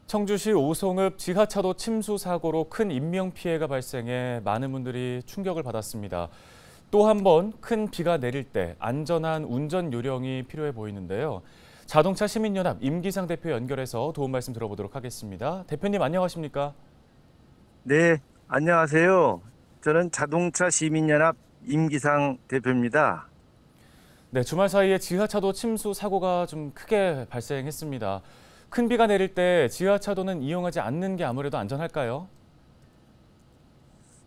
청주시 오송읍 지하차도 침수 사고로 큰 인명피해가 발생해 많은 분들이 충격을 받았습니다. 또 한 번 큰 비가 내릴 때 안전한 운전 요령이 필요해 보이는데요. 자동차 시민연합 임기상 대표 연결해서 도움 말씀 들어보도록 하겠습니다. 대표님 안녕하십니까? 네, 안녕하세요. 저는 자동차 시민연합 임기상 대표입니다. 네, 주말 사이에 지하차도 침수 사고가 좀 크게 발생했습니다. 큰 비가 내릴 때 지하차도는 이용하지 않는 게 아무래도 안전할까요?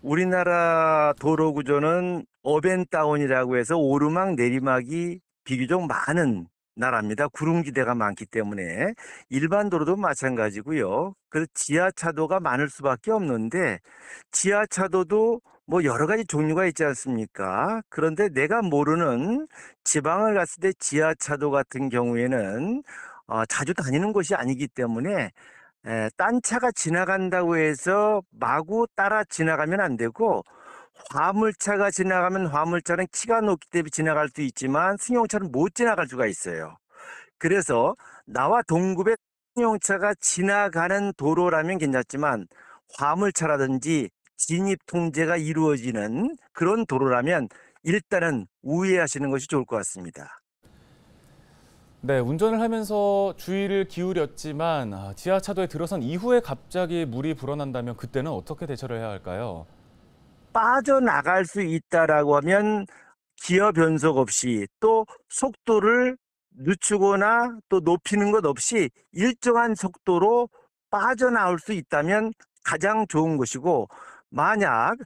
우리나라 도로 구조는 업앤다운이라고 해서 오르막 내리막이 비교적 많은 나라입니다. 구릉지대가 많기 때문에 일반 도로도 마찬가지고요. 그래서 지하차도가 많을 수밖에 없는데 지하차도도 뭐 여러 가지 종류가 있지 않습니까? 그런데 내가 모르는 지방을 갔을 때 지하차도 같은 경우에는 자주 다니는 곳이 아니기 때문에 딴 차가 지나간다고 해서 마구 따라 지나가면 안 되고, 화물차가 지나가면 화물차는 키가 높기 때문에 지나갈 수 있지만 승용차는 못 지나갈 수가 있어요. 그래서 나와 동급의 승용차가 지나가는 도로라면 괜찮지만 화물차라든지 진입 통제가 이루어지는 그런 도로라면 일단은 우회하시는 것이 좋을 것 같습니다. 네, 운전을 하면서 주의를 기울였지만 지하차도에 들어선 이후에 갑자기 물이 불어난다면 그때는 어떻게 대처를 해야 할까요? 빠져나갈 수 있다라고 하면 기어 변속 없이 또 속도를 늦추거나 또 높이는 것 없이 일정한 속도로 빠져나올 수 있다면 가장 좋은 것이고, 만약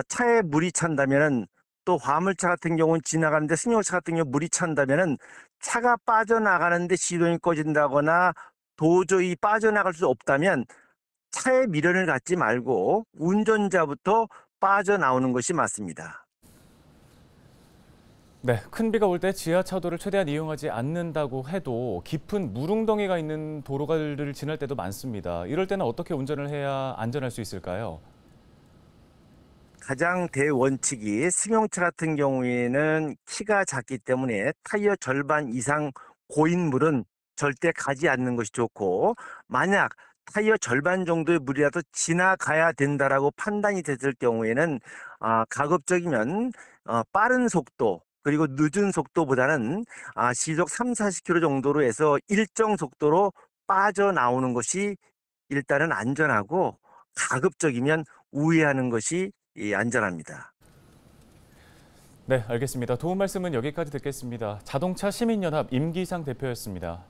차에 물이 찬다면은, 또 화물차 같은 경우는 지나가는데 승용차 같은 경우 물이 찬다면은 차가 빠져나가는데 시동이 꺼진다거나 도저히 빠져나갈 수 없다면 차에 미련을 갖지 말고 운전자부터 빠져나오는 것이 맞습니다. 네, 큰 비가 올 때 지하차도를 최대한 이용하지 않는다고 해도 깊은 물웅덩이가 있는 도로를 지날 때도 많습니다. 이럴 때는 어떻게 운전을 해야 안전할 수 있을까요? 가장 대원칙이 승용차 같은 경우에는 키가 작기 때문에 타이어 절반 이상 고인 물은 절대 가지 않는 것이 좋고, 만약 타이어 절반 정도의 물이라도 지나가야 된다라고 판단이 됐을 경우에는 가급적이면 빠른 속도 그리고 늦은 속도보다는 시속 3, 40km 정도로 해서 일정 속도로 빠져나오는 것이 일단은 안전하고, 가급적이면 우회하는 것이 안전합니다. 네, 알겠습니다. 도움 말씀은 여기까지 듣겠습니다. 자동차 시민연합 임기상 대표였습니다.